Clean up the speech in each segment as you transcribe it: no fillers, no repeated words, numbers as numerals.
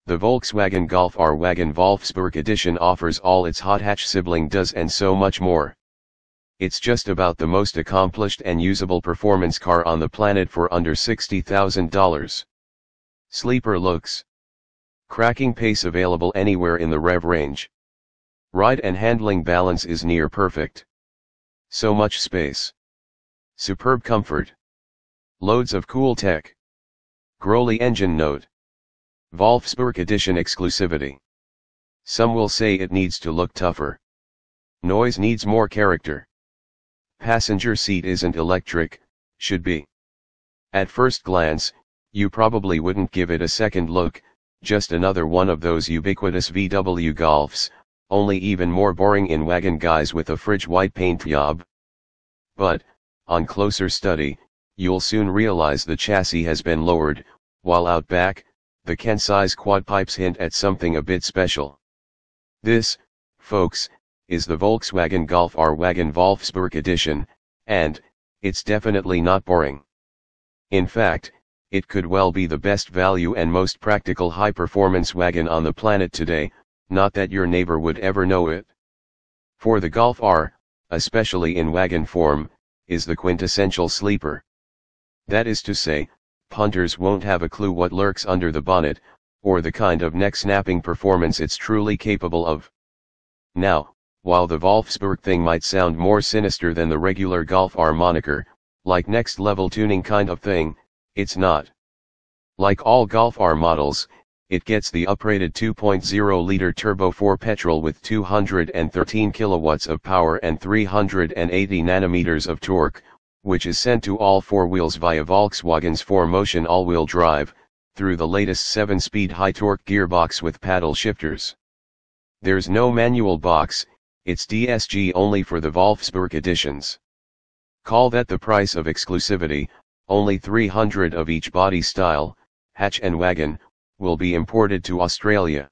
The Volkswagen Golf R Wagon Wolfsburg Edition offers all its hot hatch sibling does and so much more. It's just about the most accomplished and usable performance car on the planet for under $60,000. Sleeper looks. Cracking pace available anywhere in the rev range. Ride and handling balance is near perfect. So much space. Superb comfort. Loads of cool tech. Growly engine note. Wolfsburg Edition exclusivity. Some will say it needs to look tougher. Noise needs more character. Passenger seat isn't electric, should be. At first glance, you probably wouldn't give it a second look, just another one of those ubiquitous VW Golfs, only even more boring in wagon guise with a fridge white paint job. But, on closer study, you'll soon realize the chassis has been lowered, while out back, the can-size quad pipes hint at something a bit special. This, folks, is the Volkswagen Golf R Wagon Wolfsburg Edition, and, it's definitely not boring. In fact, it could well be the best value and most practical high-performance wagon on the planet today, not that your neighbor would ever know it. For the Golf R, especially in wagon form, is the quintessential sleeper. That is to say, punters won't have a clue what lurks under the bonnet, or the kind of neck-snapping performance it's truly capable of. Now, while the Wolfsburg thing might sound more sinister than the regular Golf R moniker, like next-level tuning kind of thing, it's not. Like all Golf R models, it gets the uprated 2.0-liter turbo 4 petrol with 213 kilowatts of power and 380 nanometers of torque, which is sent to all four wheels via Volkswagen's 4Motion all-wheel drive, through the latest 7-speed high-torque gearbox with paddle shifters. There's no manual box, it's DSG only for the Wolfsburg editions. Call that the price of exclusivity. Only 300 of each body style, hatch and wagon, will be imported to Australia.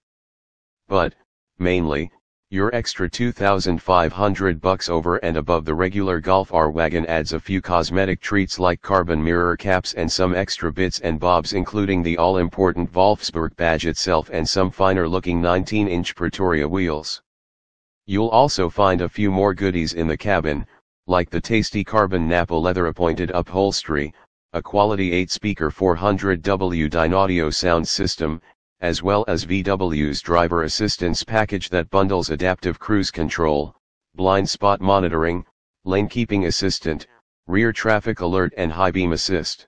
But, mainly, your extra $2,500 over and above the regular Golf R wagon adds a few cosmetic treats like carbon mirror caps and some extra bits and bobs, including the all-important Wolfsburg badge itself and some finer-looking 19-inch Pretoria wheels. You'll also find a few more goodies in the cabin, like the tasty carbon Napa leather-appointed upholstery, a quality 8-speaker 400W Dyne audio sound system, as well as VW's driver assistance package that bundles adaptive cruise control, blind spot monitoring, lane keeping assistant, rear traffic alert and high beam assist.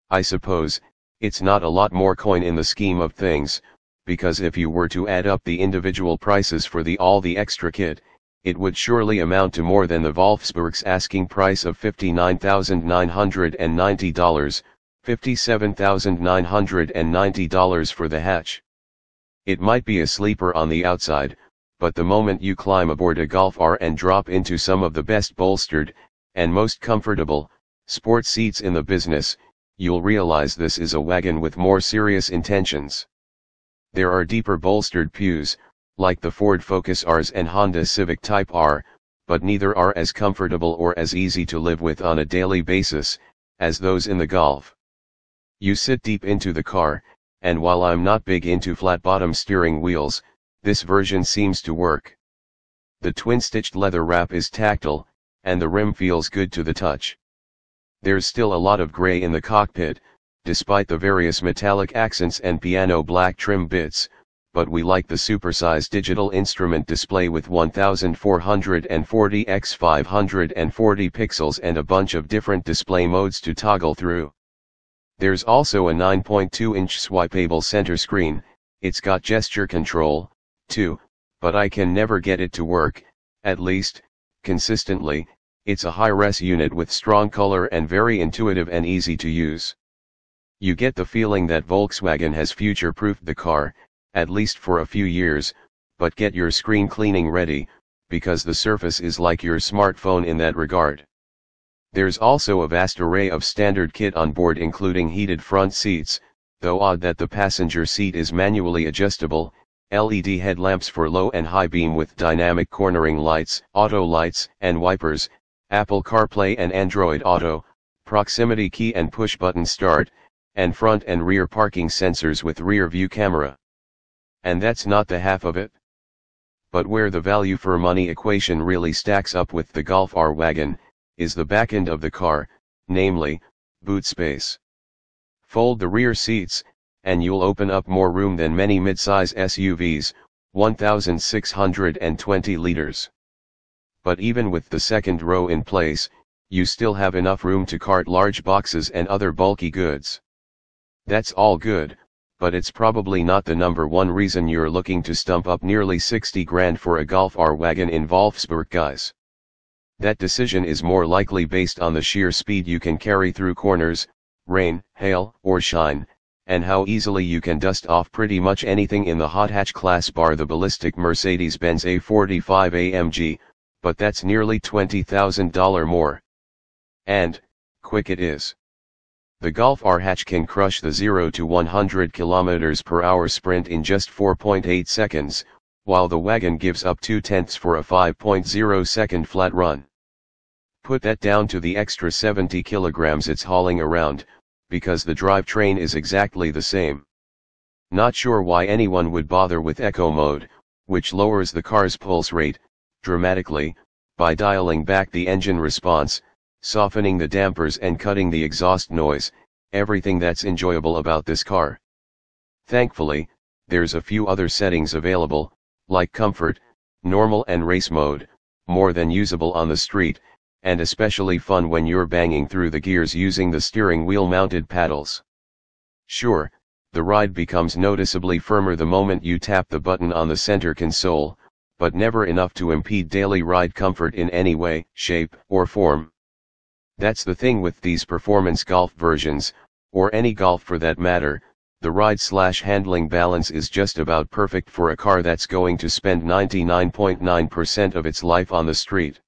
I suppose, it's not a lot more coin in the scheme of things, because if you were to add up the individual prices for all the extra kit, it would surely amount to more than the Wolfsburg's asking price of $59,990, $57,990 for the hatch. It might be a sleeper on the outside, but the moment you climb aboard a Golf R and drop into some of the best bolstered, and most comfortable, sport seats in the business, you'll realize this is a wagon with more serious intentions. There are deeper bolstered pews, like the Ford Focus Rs and Honda Civic Type R, but neither are as comfortable or as easy to live with on a daily basis, as those in the Golf. You sit deep into the car, and while I'm not big into flat-bottom steering wheels, this version seems to work. The twin-stitched leather wrap is tactile, and the rim feels good to the touch. There's still a lot of gray in the cockpit, despite the various metallic accents and piano black trim bits, but we like the supersized digital instrument display with 1440 x 540 pixels and a bunch of different display modes to toggle through. There's also a 9.2-inch swipeable center screen. It's got gesture control, too, but I can never get it to work, at least, consistently. It's a high-res unit with strong color and very intuitive and easy to use. You get the feeling that Volkswagen has future-proofed the car, at least for a few years, but get your screen cleaning ready, because the Surface is like your smartphone in that regard. There's also a vast array of standard kit on board, including heated front seats, though odd that the passenger seat is manually adjustable, LED headlamps for low and high beam with dynamic cornering lights, auto lights and wipers, Apple CarPlay and Android Auto, proximity key and push-button start, and front and rear parking sensors with rear view camera. And that's not the half of it. But where the value for money equation really stacks up with the Golf R wagon, is the back end of the car, namely, boot space. Fold the rear seats, and you'll open up more room than many midsize SUVs, 1,620 liters. But even with the second row in place, you still have enough room to cart large boxes and other bulky goods. That's all good, but it's probably not the number one reason you're looking to stump up nearly 60 grand for a Golf R wagon in Wolfsburg, guys. That decision is more likely based on the sheer speed you can carry through corners, rain, hail, or shine, and how easily you can dust off pretty much anything in the hot hatch class bar the ballistic Mercedes-Benz A45 AMG, but that's nearly $20,000 more. And, quick it is. The Golf R hatch can crush the 0 to 100 km/h sprint in just 4.8 seconds, while the wagon gives up 2/10 for a 5.0-second flat run. Put that down to the extra 70 kilograms it's hauling around, because the drivetrain is exactly the same. Not sure why anyone would bother with Eco mode, which lowers the car's pulse rate, dramatically, by dialing back the engine response, softening the dampers and cutting the exhaust noise, everything that's enjoyable about this car. Thankfully, there's a few other settings available, like comfort, normal and race mode, more than usable on the street, and especially fun when you're banging through the gears using the steering wheel mounted paddles. Sure, the ride becomes noticeably firmer the moment you tap the button on the center console, but never enough to impede daily ride comfort in any way, shape, or form. That's the thing with these performance golf versions, or any golf for that matter, the ride/handling balance is just about perfect for a car that's going to spend 99.9% of its life on the street.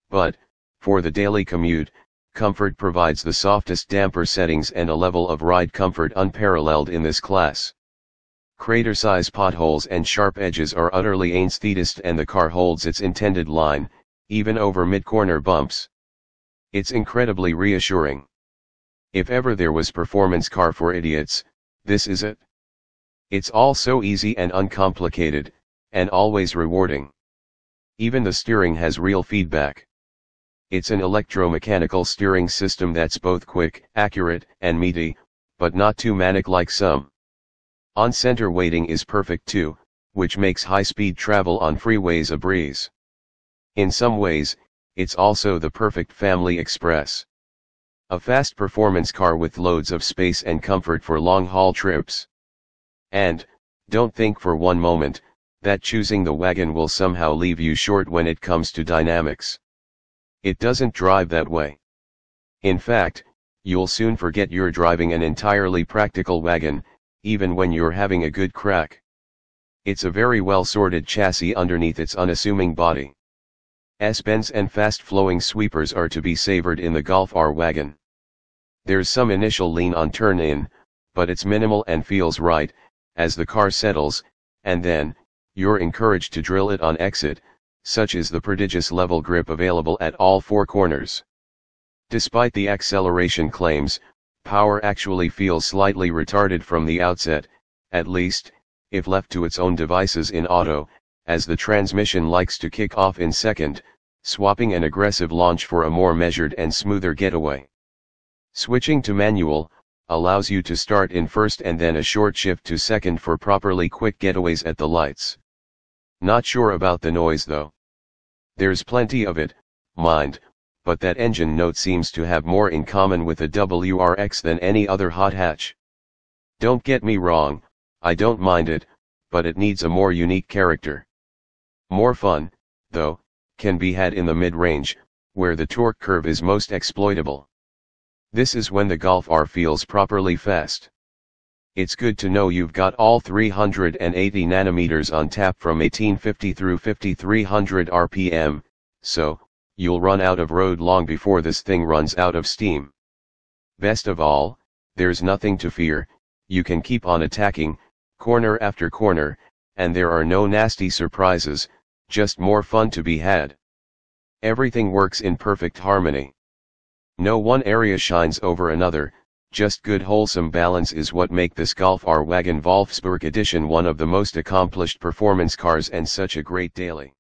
But, for the daily commute, comfort provides the softest damper settings and a level of ride comfort unparalleled in this class. Crater-size potholes and sharp edges are utterly anesthetic, and the car holds its intended line, even over mid-corner bumps. It's incredibly reassuring. If ever there was performance car for idiots, this is it. It's all so easy and uncomplicated, and always rewarding. Even the steering has real feedback. It's an electromechanical steering system that's both quick, accurate, and meaty, but not too manic like some. On-center weighting is perfect too, which makes high-speed travel on freeways a breeze. In some ways, it's also the perfect family express. A fast performance car with loads of space and comfort for long-haul trips. And, don't think for one moment, that choosing the wagon will somehow leave you short when it comes to dynamics. It doesn't drive that way. In fact, you'll soon forget you're driving an entirely practical wagon, even when you're having a good crack. It's a very well-sorted chassis underneath its unassuming body. S-bends and fast-flowing sweepers are to be savored in the Golf R wagon. There's some initial lean on turn-in, but it's minimal and feels right, as the car settles, and then, you're encouraged to drill it on exit, such is the prodigious level grip available at all four corners. Despite the acceleration claims, power actually feels slightly retarded from the outset, at least, if left to its own devices in auto, as the transmission likes to kick off in second, swapping an aggressive launch for a more measured and smoother getaway. Switching to manual allows you to start in first and then a short shift to second for properly quick getaways at the lights. Not sure about the noise though. There's plenty of it, mind, but that engine note seems to have more in common with a WRX than any other hot hatch. Don't get me wrong, I don't mind it, but it needs a more unique character. More fun, though, can be had in the mid-range, where the torque curve is most exploitable. This is when the Golf R feels properly fast. It's good to know you've got all 380 nanometers on tap from 1850 through 5300 RPM, so, you'll run out of road long before this thing runs out of steam. Best of all, there's nothing to fear, you can keep on attacking, corner after corner, and there are no nasty surprises, just more fun to be had. Everything works in perfect harmony. No one area shines over another, just good wholesome balance is what make this Golf R Wagon Wolfsburg Edition one of the most accomplished performance cars and such a great daily.